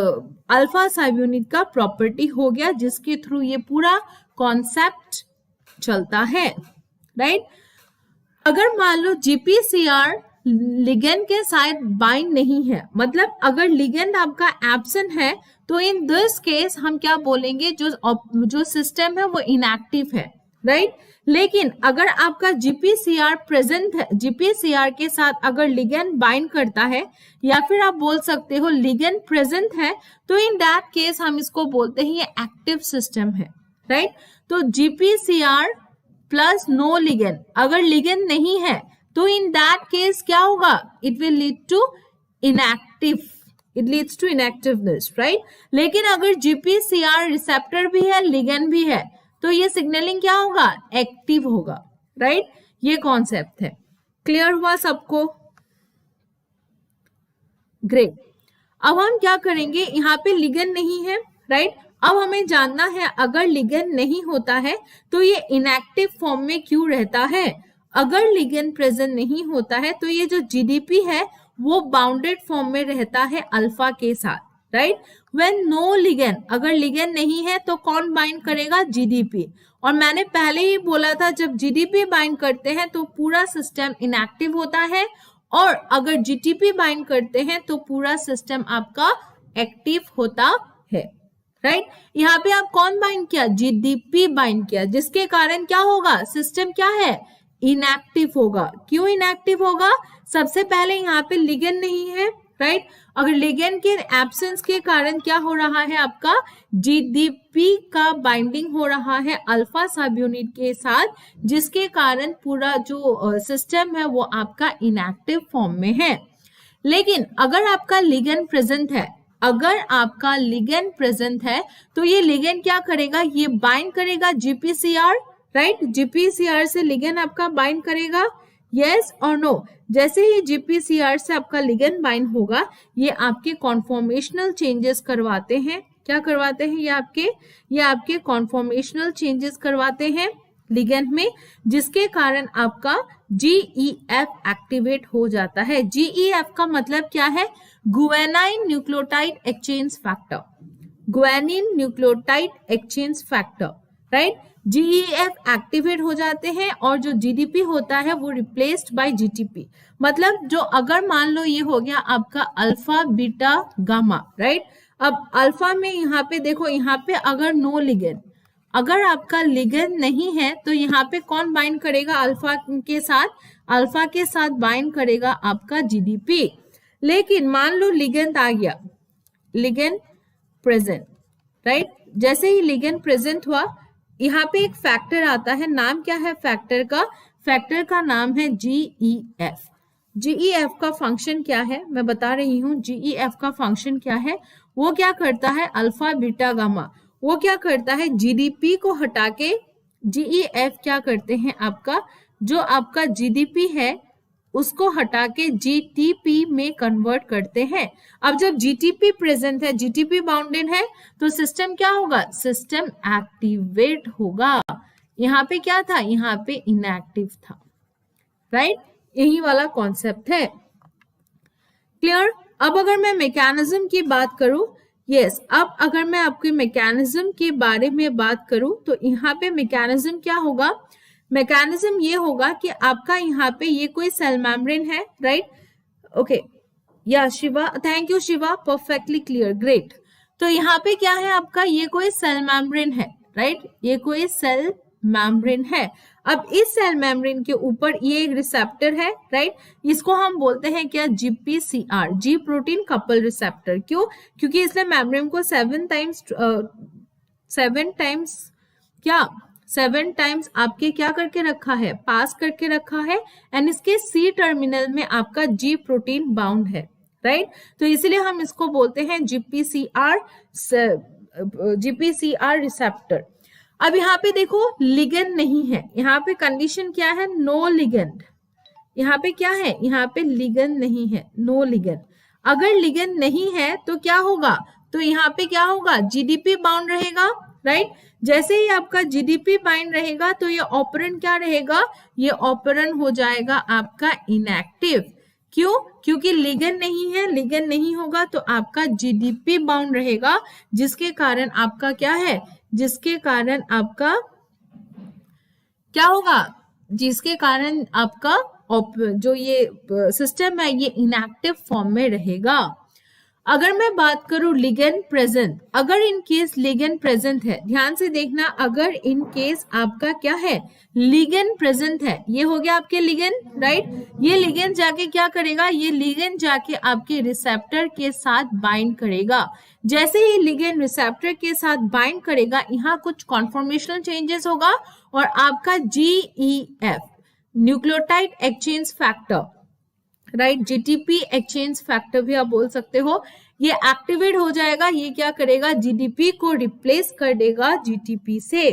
अल्फा सब यूनिट का प्रॉपर्टी हो गया, जिसके थ्रू ये पूरा कॉन्सेप्ट चलता है, राइट। अगर मान लो जीपीसीआर लिगेंड के साथ बाइंड नहीं है, मतलब अगर लिगेंड आपका एब्सेंट है, तो इन दिस केस हम क्या बोलेंगे? जो सिस्टम है वो इनएक्टिव है, राइट। लेकिन अगर आपका जीपीसीआर प्रेजेंट है, जीपीसीआर के साथ अगर लिगेंड बाइंड करता है, या फिर आप बोल सकते हो लिगेंड प्रेजेंट है, तो इन दैट केस हम इसको बोलते हैं ये एक्टिव सिस्टम है, राइट। तो जीपीसीआर प्लस नो लिगेंड, अगर लिगेंड नहीं है तो इन दैट केस क्या होगा? It will lead to inactive, it leads to inactiveness, right. लेकिन अगर जीपीसीआर रिसेप्टर भी है, लिगेंड भी है, तो ये सिग्नलिंग क्या होगा? एक्टिव होगा, राइट। ये कॉन्सेप्ट है। क्लियर हुआ सबको? ग्रेट। अब हम क्या करेंगे? यहाँ पे लिगेंड नहीं है, राइट। अब हमें जानना है अगर लिगेंड नहीं होता है तो ये इनएक्टिव फॉर्म में क्यों रहता है? अगर लिगेंड प्रेजेंट नहीं होता है तो ये जो जीडीपी है वो बाउंडेड फॉर्म में रहता है अल्फा के साथ, राइट। व्हेन नो लिगेंड, अगर लिगेंड नहीं है तो कौन बाइंड करेगा? जीडीपी। और मैंने पहले ही बोला था जब जीडीपी बाइंड करते हैं तो पूरा सिस्टम इनएक्टिव होता है, और अगर जीटीपी बाइंड करते हैं तो पूरा सिस्टम आपका एक्टिव होता है, राइट। यहाँ पे आप कौन बाइंड किया? जीडीपी बाइंड किया, जिसके कारण क्या होगा? सिस्टम क्या है? इनएक्टिव होगा। क्यों इनएक्टिव होगा? सबसे पहले यहाँ पे लिगेंड नहीं है, राइट। अगर लिगेंड के एब्सेंस के कारण क्या हो रहा है? आपका जीडीपी का बाइंडिंग हो रहा है अल्फा सब यूनिट के साथ, जिसके कारण पूरा जो सिस्टम है वो आपका इनएक्टिव फॉर्म में है। लेकिन अगर आपका लिगेंड प्रेजेंट है, अगर आपका लिगेंड प्रेजेंट है तो ये लिगेंड क्या करेगा? ये बाइंड करेगा जीपीसीआर, राइट। जीपीसीआर से लिगेंड आपका बाइंड करेगा, यस और नो। जैसे ही जीपीसीआर से आपका लिगेंड बाइंड होगा, ये आपके कॉन्फॉर्मेशनल चेंजेस करवाते हैं। क्या करवाते हैं? ये आपके कॉन्फॉर्मेशनल चेंजेस करवाते हैं, लिगेंड में, जिसके कारण आपका GEF एक्टिवेट हो जाता है। GEF का मतलब क्या है? Guanine nucleotide exchange factor, guanine nucleotide exchange factor, right. GEF activate हो जाते हैं और जो GDP होता है वो रिप्लेस्ड बाय GTP। मतलब जो अगर मान लो ये हो गया आपका अल्फा बीटा गामा, राइट। अब अल्फा में यहाँ पे देखो, यहाँ पे अगर नो लिगेंड, अगर आपका लिगेंड नहीं है तो यहाँ पे कौन बाइंड करेगा अल्फा के साथ? अल्फा के साथ बाइंड करेगा आपका GDP। लेकिन मान लो लिगेंड आ गया, लिगेंड प्रेजेंट, राइट। जैसे ही लिगेंड प्रेजेंट हुआ, यहाँ पे एक फैक्टर आता है, नाम क्या है फैक्टर का? फैक्टर का नाम है GEF। GEF का फंक्शन क्या है मैं बता रही हूँ। GEF का फंक्शन क्या है? वो क्या करता है? अल्फा बीटा गामा, वो क्या करता है? GDP को हटा के GEF क्या करते हैं? आपका जो आपका GDP है उसको हटा के GTP में कन्वर्ट करते हैं। अब जब GTP प्रेजेंट है, GTP बाउंडेड है, तो सिस्टम क्या होगा? सिस्टम एक्टिवेट होगा। यहाँ पे क्या था? यहाँ पे इनएक्टिव था, राइट। यही वाला कॉन्सेप्ट है, क्लियर। अब अगर मैं मैकेनिज्म की बात करूं, यस, अब अगर मैं आपके मैकेनिज्म के बारे में बात करूं तो यहाँ पे मैकेनिज्म क्या होगा? मैकेनिज्म ये होगा कि आपका यहाँ पे ये कोई सेल मेम्ब्रेन है, राइट। ओके, या Shiva, thank you Shiva, perfectly clear, great. तो यहाँ पे क्या है आपका? ये कोई सेल मेम्ब्रेन है, राइट। ये कोई सेल मेम्ब्रेन है। अब इस सेल मेम्ब्रेन के ऊपर ये एक रिसेप्टर है, राइट। इसको हम बोलते हैं क्या? GPCR, जी प्रोटीन कपल रिसेप्टर। क्यों? क्योंकि इसने मेम्ब्रेन को 7 टाइम्स आपके क्या करके रखा है? पास करके रखा है। एंड इसके C टर्मिनल में आपका G प्रोटीन बाउंड है, राइट। तो इसीलिए हम इसको बोलते हैं GPCR रिसेप्टर। अब यहाँ पे देखो लिगेंड नहीं है, यहाँ पे कंडीशन क्या है? No ligand. यहाँ पे क्या है? यहाँ पे लिगेंड नहीं है, नो लिगेंड। अगर लिगेंड नहीं है तो क्या होगा? तो यहाँ पे क्या होगा? GDP बाउंड रहेगा, राइट। जैसे ही आपका GDP बाइंड रहेगा तो ये ऑपरेंड क्या रहेगा? ये ऑपरेंड हो जाएगा आपका इनएक्टिव। क्यों? क्योंकि लिगेंड नहीं है, लिगेंड नहीं होगा तो आपका GDP बाउंड रहेगा, जिसके कारण आपका क्या है? जिसके कारण आपका क्या होगा? जिसके कारण आपका जो ये सिस्टम है ये इनएक्टिव फॉर्म में रहेगा। अगर मैं बात करूं लिगेंड प्रेजेंट, अगर इन केस लिगेंड प्रेजेंट है, ध्यान से देखना, अगर इन केस आपका क्या है? लिगेंड प्रेजेंट है, ये हो गया आपके लिगेंड, राइट। ये लिगेंड जाके क्या करेगा? ये लिगेंड जाके आपके रिसेप्टर के साथ बाइंड करेगा। जैसे ही लिगेंड रिसेप्टर के साथ बाइंड करेगा, यहाँ कुछ कॉन्फॉर्मेशनल चेंजेस होगा और आपका GEF nucleotide exchange factor, right, GTP exchange factor भी आप बोल सकते हो, ये एक्टिवेट हो जाएगा। ये क्या करेगा? GDP को रिप्लेस कर देगा GTP से,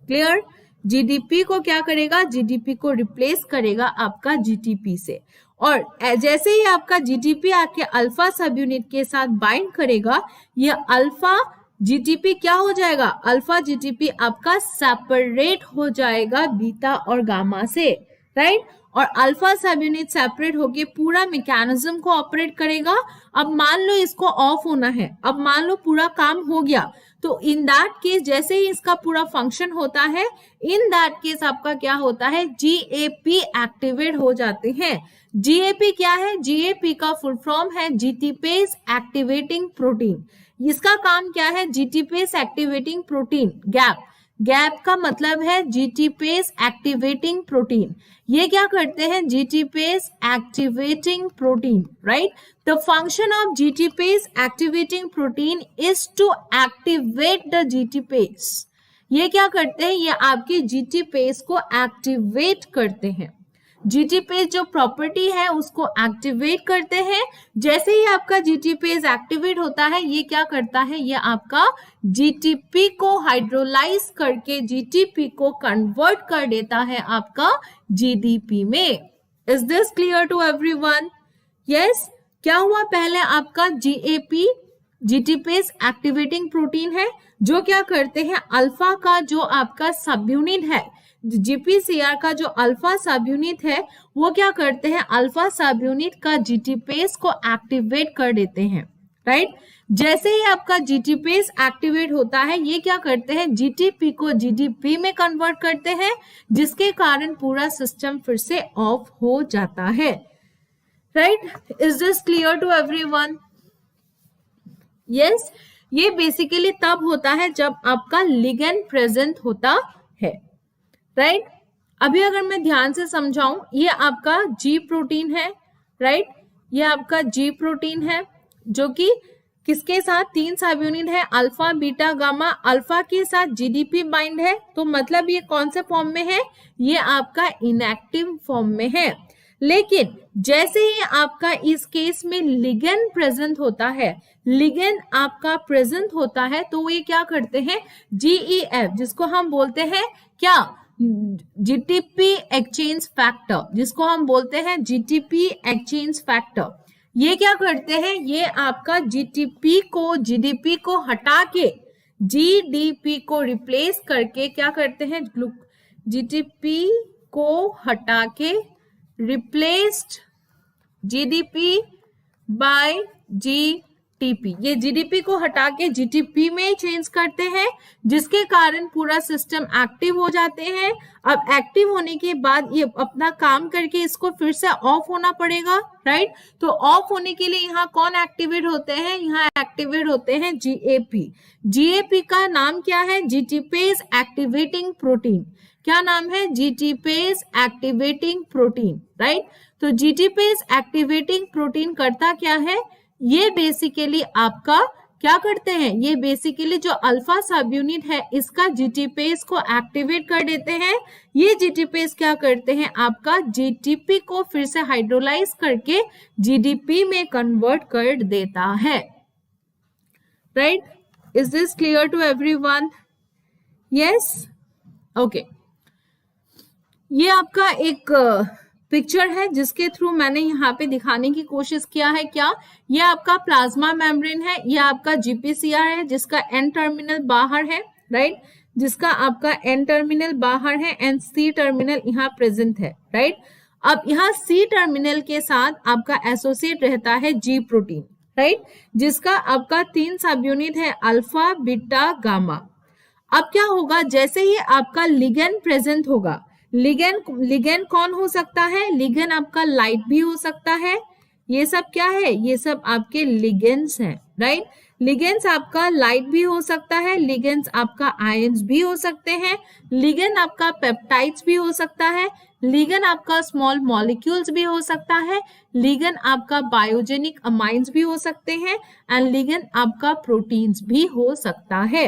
क्लियर। GDP को क्या करेगा? GDP को रिप्लेस करेगा आपका GTP से। और जैसे ही आपका GTP आके अल्फा सब यूनिट के साथ बाइंड करेगा, ये अल्फा GTP क्या हो जाएगा? अल्फा GTP आपका सेपरेट हो जाएगा बीटा और गामा से, राइट। और अल्फा सब यूनिट सेपरेट होके पूरा मैकेनिज्म को ऑपरेट करेगा। अब मान लो इसको ऑफ होना है, अब मान लो पूरा काम हो गया, तो इन दैट केस जैसे ही इसका पूरा फंक्शन होता है, इन दैट केस आपका क्या होता है? GAP एक्टिवेट हो जाते हैं। GAP क्या है? GAP का फुल फॉर्म है GTPase एक्टिवेटिंग प्रोटीन। इसका काम क्या है? GTPase activating protein. गैप का मतलब है GTPase एक्टिवेटिंग प्रोटीन। ये क्या करते हैं? GTPase activating protein, right. The function of GTPase activating protein is to activate the GTPase। ये क्या करते हैं? ये आपके GTPase को एक्टिवेट करते हैं। GTPase जो प्रॉपर्टी है उसको एक्टिवेट करते हैं। जैसे ही आपका GTPase एक्टिवेट होता है, ये क्या करता है? ये आपका GTP को हाइड्रोलाइज करके GTP को कन्वर्ट कर देता है आपका GDP में। Is this clear to everyone? Yes. क्या हुआ? पहले आपका GAP जीटीपेज एक्टिवेटिंग प्रोटीन है जो क्या करते हैं, अल्फा का जो आपका सब यूनिट है, जीपीसीआर का जो अल्फा सब यूनिट है वो क्या करते हैं, अल्फा सब यूनिट का जीटीपेज को एक्टिवेट कर देते हैं, राइट। जैसे ही आपका जीटीपेज एक्टिवेट होता है ये क्या करते हैं, जीटीपी को जीडीपी में कन्वर्ट करते हैं, जिसके कारण पूरा सिस्टम फिर से ऑफ हो जाता है, right. Is this clear to everyone? Yes, ये बेसिकली तब होता है जब आपका लिगेंड प्रेजेंट होता है, राइट। अभी अगर मैं ध्यान से समझाऊं, ये आपका जी प्रोटीन है, राइट। ये आपका जी प्रोटीन है जो कि किसके साथ, 3 सब यूनिट है, अल्फा बीटा गामा, अल्फा के साथ जीडीपी बाइंड है, तो मतलब ये कौन से फॉर्म में है, ये आपका इनएक्टिव फॉर्म में है। लेकिन जैसे ही आपका इस केस में लिगेंड प्रेजेंट होता है, लिगेंड आपका प्रेजेंट होता है, तो ये क्या करते हैं, जीईएफ जिसको हम बोलते हैं क्या, जीटीपी एक्सचेंज फैक्टर, जिसको हम बोलते हैं जीटीपी एक्सचेंज फैक्टर, ये क्या करते हैं, ये आपका जीटीपी को जीडीपी को हटा के जीडीपी को रिप्लेस करके क्या करते हैं, जीटीपी को हटा के रिप्लेस्ड जीडीपी बाय जीटीपी, ये जीडीपी को हटा के जीटीपी में चेंज करते हैं, जिसके कारण पूरा सिस्टम एक्टिव हो जाते हैं। अब एक्टिव होने के बाद ये अपना काम करके इसको फिर से ऑफ होना पड़ेगा, राइट। तो ऑफ होने के लिए यहाँ कौन एक्टिवेट होते हैं, यहाँ एक्टिवेट होते हैं जीएपी। जीएपी का नाम क्या है, जीटीपेज एक्टिवेटिंग प्रोटीन। क्या नाम है, जीटीपेज एक्टिवेटिंग प्रोटीन, राइट। तो जीटीपेज एक्टिवेटिंग प्रोटीन करता क्या है, ये बेसिकली आपका क्या करते हैं, ये बेसिकली जो अल्फा सब यूनिट है इसका जीटीपेज को एक्टिवेट कर देते हैं। ये जीटीपेज क्या करते हैं, आपका जीटीपी को फिर से हाइड्रोलाइज करके जीडीपी में कन्वर्ट कर देता है, right. Is this clear to everyone? Yes, okay. ये आपका एक पिक्चर है जिसके थ्रू मैंने यहाँ पे दिखाने की कोशिश किया है, क्या ये आपका प्लाज्मा मेम्ब्रेन है, ये आपका जीपीसीआर है जिसका एन टर्मिनल बाहर है, राइट, जिसका आपका एन टर्मिनल बाहर है एंड सी टर्मिनल यहाँ प्रेजेंट है, राइट। अब यहाँ सी टर्मिनल के साथ आपका एसोसिएट रहता है जी प्रोटीन, राइट, जिसका आपका 3 सब यूनिट है, अल्फा बीटा गामा। अब क्या होगा, जैसे ही आपका लिगेंड प्रेजेंट होगा, लिगेंड कौन हो सकता है, लिगेंड आपका लाइट भी हो सकता है, ये सब क्या है, ये सब आपके लिगेंड्स हैं, राइट। लिगेंड्स आपका लाइट भी हो सकता है, लिगेंड्स आपका आयंस भी हो सकते हैं, लिगेंड आपका पेप्टाइड्स भी हो सकता है, लिगेंड आपका स्मॉल मॉलिक्यूल्स भी हो सकता है, लिगेंड आपका बायोजेनिक अमाइंस भी हो सकते हैं एंड लिगेंड आपका प्रोटीन्स भी हो सकता है,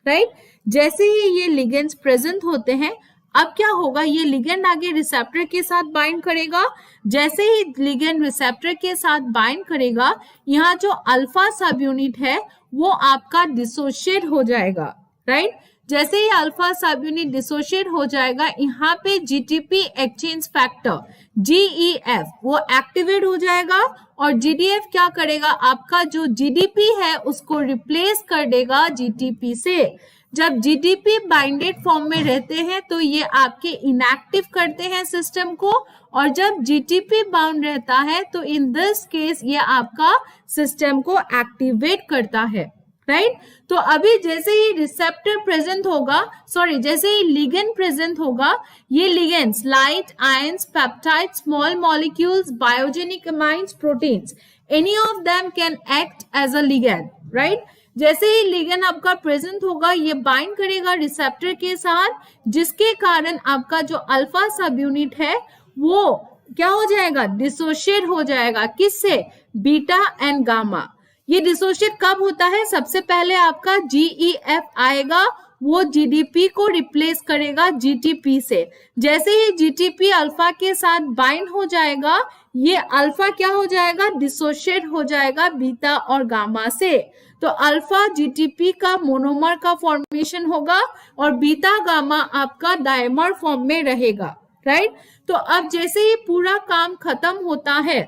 राइट। जैसे ही ये लिगेंड्स प्रेजेंट होते हैं, अब क्या होगा, ये लिगेंड आगे रिसेप्टर के साथ बाइंड करेगा। जैसे ही लिगेंड रिसेप्टर के साथ बाइंड करेगा, यहाँ जो अल्फा सब यूनिट है वो आपका डिसोशिएट हो जाएगा, राइट। जैसे ही अल्फा सब यूनिट डिसोशिएट हो जाएगा, यहाँ पे जीटीपी एक्सचेंज फैक्टर जीईएफ वो एक्टिवेट हो जाएगा और जीडीएफ क्या करेगा, आपका जो जीडीपी है उसको रिप्लेस कर देगा जीटीपी से। जब जीडीपी बाइंडेड फॉर्म में रहते हैं तो ये आपके इनएक्टिव करते हैं सिस्टम को, और जब जीटीपी बाउंड रहता है तो इन दिस केस ये आपका सिस्टम को एक्टिवेट करता है, राइट। तो अभी जैसे ही रिसेप्टर प्रेजेंट होगा, सॉरी जैसे ही लिगेंड प्रेजेंट होगा, ये ligands light, ions, peptide, small molecules, biogenic amines, proteins, any of them can act as a ligand, right. जैसे ही लिगेंड आपका प्रेजेंट होगा, ये बाइंड करेगा रिसेप्टर के साथ, जिसके कारण आपका जो अल्फा सब यूनिट है वो क्या हो जाएगा, डिसोशिएट हो जाएगा, किससे, बीटा एंड गामा। ये डिसोशिएट कब होता है, सबसे पहले आपका जीईएफ आएगा, वो जीडीपी को रिप्लेस करेगा जीटीपी से। जैसे ही जीटीपी अल्फा के साथ बाइंड हो जाएगा, ये अल्फा क्या हो जाएगा, डिसोशिएट हो जाएगा बीटा और गामा से। तो अल्फा जीटीपी का मोनोमर का फॉर्मेशन होगा और बीटा गामा आपका डायमर फॉर्म में रहेगा, राइट। तो अब जैसे ही पूरा काम खत्म होता है,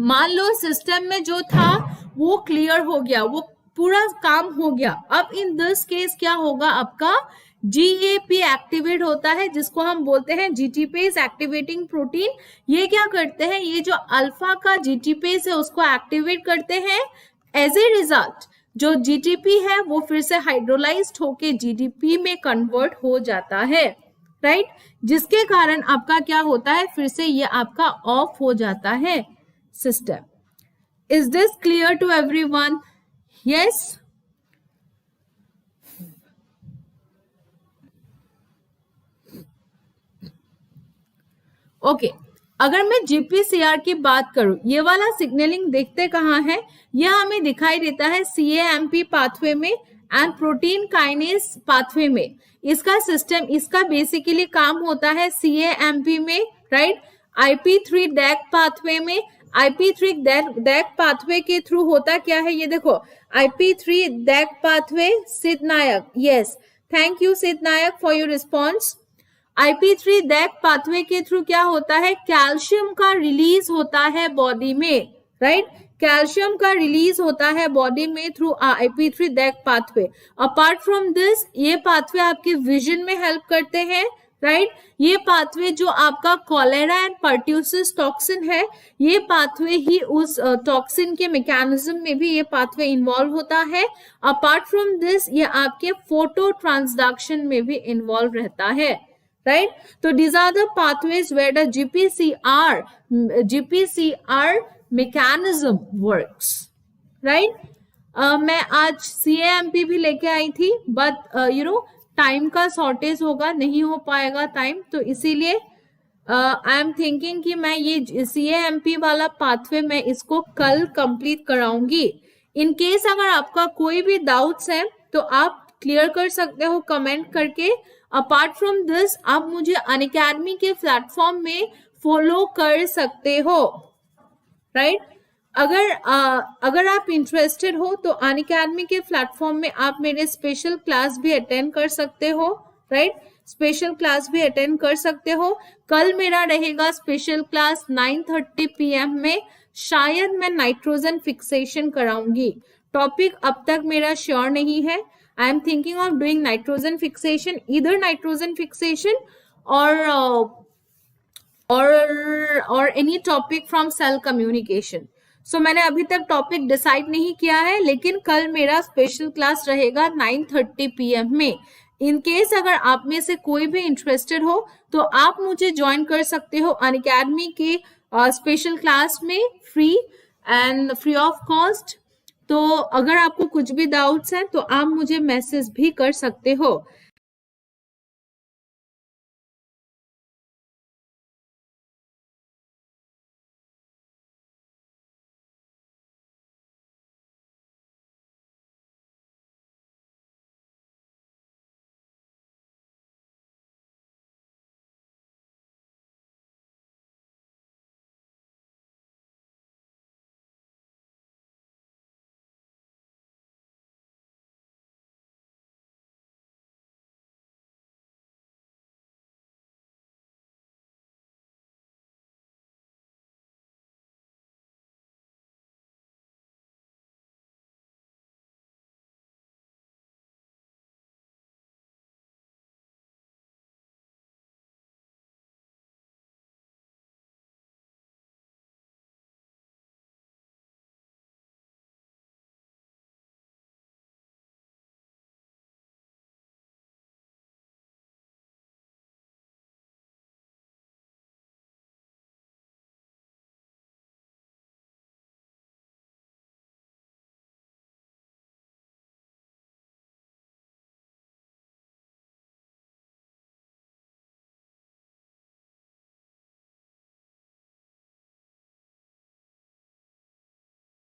मान लो सिस्टम में जो था वो क्लियर हो गया, वो पूरा काम हो गया। अब इन दिस केस क्या होगा, आपका GAP एक्टिवेट होता है, जिसको हम बोलते हैं GTPase एक्टिवेटिंग प्रोटीन। ये क्या करते हैं, ये जो अल्फा का GTPase है उसको एक्टिवेट करते हैं। एज ए रिजल्ट जो GTP है वो फिर से हाइड्रोलाइज्ड होके GDP में कन्वर्ट हो जाता है, राइट जिसके कारण आपका क्या होता है, फिर से ये आपका ऑफ हो जाता है system. Is this clear to everyone? Yes. Okay, अगर मैं GPCR की बात करूं, ये वाला सिग्नलिंग देखते कहाँ है, यह हमें दिखाई देता है CAMP पाथवे में एंड प्रोटीन काइनेज पाथवे में। इसका सिस्टम, इसका बेसिकली काम होता है CAMP में, राइट IP3 DAC पाथवे में। IP3 DAC पाथवे के थ्रू होता क्या है, ये देखो IP3 DAC पाथवे, सिद्ध नायक, yes thank you Siddh Nayak for your response. IP3 DAC pathway के थ्रू क्या होता है, कैल्शियम का रिलीज होता है बॉडी में, राइट कैल्शियम का रिलीज होता है बॉडी में through IP3 DAC pathway. Apart from this ये पाथवे आपके विजन में हेल्प करते हैं, राइट ये पाथवे जो आपका कॉलेरा एंड पर्ट्यूसिस टॉक्सिन है, ये पाथवे ही उस टॉक्सिन के मैकेनिज्म में भी ये पाथवे इन्वॉल्व होता है। अपार्ट फ्रॉम दिस ये आपके फोटो ट्रांसडक्शन में भी इन्वॉल्व रहता है, right? So these are the pathways where the GPCR mechanism works, right? मैं आज CAMP भी लेके आई थी, बट टाइम का शॉर्टेज होगा, नहीं हो पाएगा टाइम, तो इसीलिए आई एम थिंकिंग कि मैं ये CAMP वाला पाथवे मैं इसको कल कंप्लीट कराऊंगी। इन केस अगर आपका कोई भी डाउट्स है तो आप क्लियर कर सकते हो कमेंट करके। अपार्ट फ्रॉम दिस आप मुझे अनअकैडमी के प्लेटफॉर्म में फॉलो कर सकते हो, राइट अगर आप इंटरेस्टेड हो तो अनअकैडमी के प्लेटफॉर्म में आप मेरे स्पेशल क्लास भी अटेंड कर सकते हो, राइट स्पेशल क्लास भी अटेंड कर सकते हो। कल मेरा रहेगा स्पेशल क्लास 9:30 PM में, शायद मैं नाइट्रोजन फिक्सेशन कराऊंगी। टॉपिक अब तक मेरा श्योर नहीं है। I am thinking of doing nitrogen fixation, either nitrogen fixation or any topic from cell communication. So मैंने अभी तक टॉपिक डिसाइड नहीं किया है, लेकिन कल मेरा स्पेशल क्लास रहेगा 9:30 PM में। इन केस अगर आप में से कोई भी इंटरेस्टेड हो तो आप मुझे ज्वाइन कर सकते हो अनअकैडमी के स्पेशल क्लास में, फ्री ऑफ कॉस्ट। तो अगर आपको कुछ भी डाउट्स हैं तो आप मुझे मैसेज भी कर सकते हो।